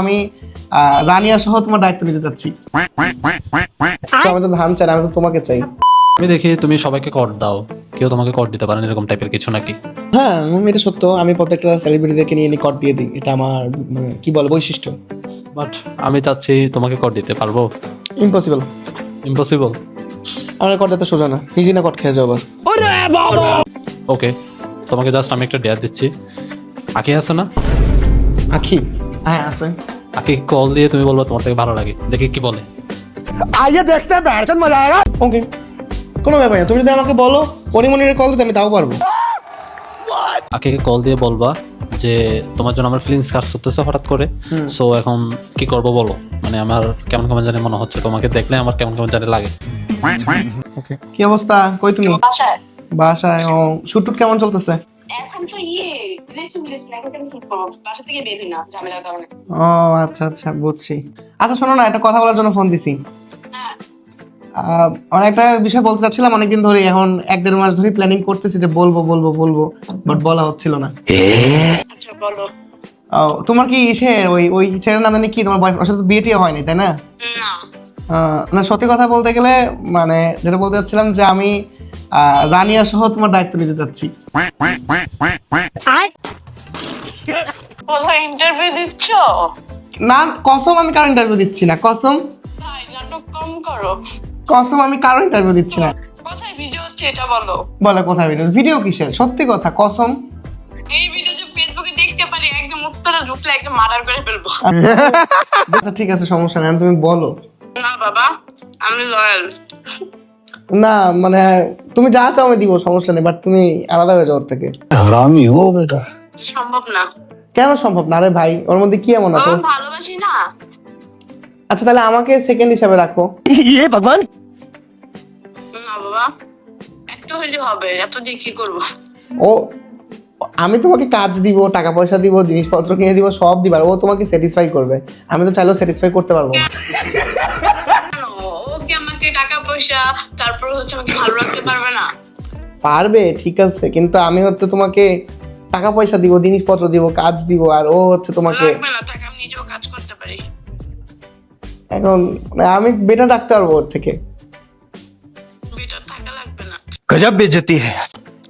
আমি রানিয়া সহ তোমার দায়িত্ব নিতে চাচ্ছি। আমি তো ধান চাই, আমি তো তোমাকে চাই। আমি দেখি তুমি সবাইকে কর দাও, কেউ তোমাকে কর দিতে পারেন এরকম টাইপের কিছু নাকি? হ্যাঁ, এটা সত্য। আমি প্রত্যেকটা সেলিব্রিটিদেরকে নিয়ে কর দিয়ে দিই, এটা আমার মানে কি বলে বৈশিষ্ট্য। বাট আমি চাচ্ছি তোমাকে কর দিতে পারবো? ইম্পসিবল। ইম্পসিবল? আমার কর দিতে সোজা না, নিজে না কর খেয়ে যাও আবার। ওকে, তোমাকে জাস্ট আমি একটা ডেয়ার দিচ্ছি। আঁকি আছে না? আখি? হ্যাঁ আছে। আঁকি কল দিয়ে তুমি বলবো তোমার থেকে ভালো লাগে, দেখি কি বলে। আইয়ে দেখতে हैं बैठन मजा आएगा। ওকে, কোনো ব্যাপার না। তুমি যদি আমাকে বলো পরিমনির কল দিতে, আমি তাও পারবো। আঁকিকে কল দিয়ে বলবা যে তোমার জন্য আমার ফিলিংস কাজ করতেছে হঠাৎ করে, সো এখন কি করবো বলো। মানে আমার কেমন কেমন জানি মনে হচ্ছে, তোমাকে দেখলে আমার কেমন কেমন জানি লাগে। ওকে, কি অবস্থা? কই তুমি? বাসায়। ও, শুট কেমন চলতেছে? এখন তো এখন আমি শুট করবো, বাসা থেকে বের হই না ঝামেলার কারণে। ও আচ্ছা আচ্ছা, বুঝছি। আচ্ছা শোনো না, একটা কথা বলার জন্য ফোন দিছি। হ্যাঁ, অনেক একটা বিষয় বলতে চাচ্ছিলাম অনেকদিন ধরে, এখন 1-1.5 মাস ধরে প্ল্যানিং করতেছি যে বলবো বলবো বলবো, বাট বলা হচ্ছিল না। আচ্ছা বলো। তোমার কি ওই ছেলের নাম জানি কি? তোমার বয়ফ্রেন্ড, ওর সাথে বিয়ে টিয়ে হয়নি তাই না? না, না সত্যি কথা বলতে গেলে, মানে যেটা বলতে চাচ্ছিলাম যে আমি রানিয়া সহ তোমার দায়িত্ব নিতে চাচ্ছি। কোথায় ইন্টারভিউ দিচ্ছ? না কসম, আমি কারো ইন্টারভিউ দিচ্ছি না। কসম, ভাই নাটক কম করো। কসম আমি কারো ইন্টারভিউ দিচ্ছি না। কোথায় ভিডিও হচ্ছে এটা বলো। বলে কোথায় ভিডিও? ভিডিও কিসের? সত্যি কথা, কসম। এই ভিডিও যে ফেসবুকে দেখতে পারি, একদম উত্তরে ঢুকলে একদম মার্ডার করে ফেলবো। আচ্ছা ঠিক আছে, সমস্যা নেই, তুমি বলো। না বাবা, আমি লয়াল। না মানে তুমি যা চাও আমি দিব, সমস্যা নেই, বাট তুমি আলাদা হয়ে যাও ওর থেকে। हरामी हो बेटा। সম্ভব না, কেন সম্ভব না? আরে ভাই, ওর মধ্যে কি এমন আছে? আমি ভালোবাসি না। আচ্ছা তাহলে আমাকে সেকেন্ড হিসাবে রাখো। না বাবা, একটু হইলে হবে, এত দিয়ে কি করবো? ও, আমি তোমাকে কাজ দিব, টাকা পয়সা দিব, জিনিসপত্র কিনে দিব, সব দিব, আর ও তোমাকে স্যাটিসফাই করবে। আমি তো চাইলেও স্যাটিসফাই করতে পারবো না। কেন? ওকে আমাকে টাকা পয়সা, তারপর হচ্ছে আমাকে ভালো রাখতে পারবে না? পারবে ঠিক আছে, কিন্তু আমি হচ্ছে তোমাকে টাকা পয়সা দিব, জিনিসপত্র দিব, কাজ দিব, আর ও হচ্ছে তোমাকে লাগবে না টাকা, আমি নিজেও কাজ করতে পারি। এখন মানে আমি বেটার রাখতে পারবো ওর থেকে। বেটার টাকা লাগবে না। गजब बेइज्जती है।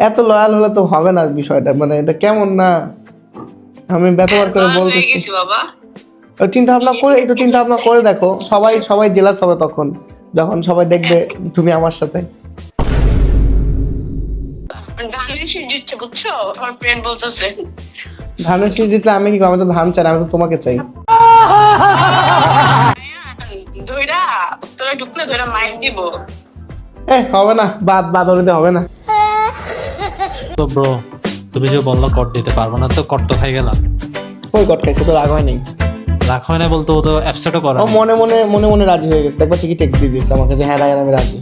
এত লয়াল হলে তো হবে না বিষয়টা, মানে এটা কেমন না? আমি ব্যবহার করে হয়ে বলতেছি। গেছি বাবা। চিন্তা ভাবনা করে, একটু চিন্তা ভাবনা করে দেখো। সবাই জেলাস হবে তখন, যখন সবাই দেখবে তুমি আমার সাথে। ধানের শীষ দিচ্ছে বুঝছো, আমার ফ্রেন্ড বলতেছে। ধানের শীষ জিতলে আমি কি করবো? আমি তো ধান চাই না, আমি তো তোমাকে চাই। ধইরা তোরা ঢুকলে ধইরা মাইক দিব। হবে না, বাদ হলে হবে না। তো ব্রো, তুমি যে বললো কর দিতে পারবো না, তো কর তো খাই গেলাম। ওই কট খাইছে, তো রাগ হয় নাই। রাগ হয় না বলতে, ও তো অ্যাপসেটও করে ও না। মনে মনে রাজি হয়ে গেছে, একবার ঠিকই টেক্সট দিয়ে দিয়েছে আমাকে যে হ্যাঁ রায়ান আমি রাজি।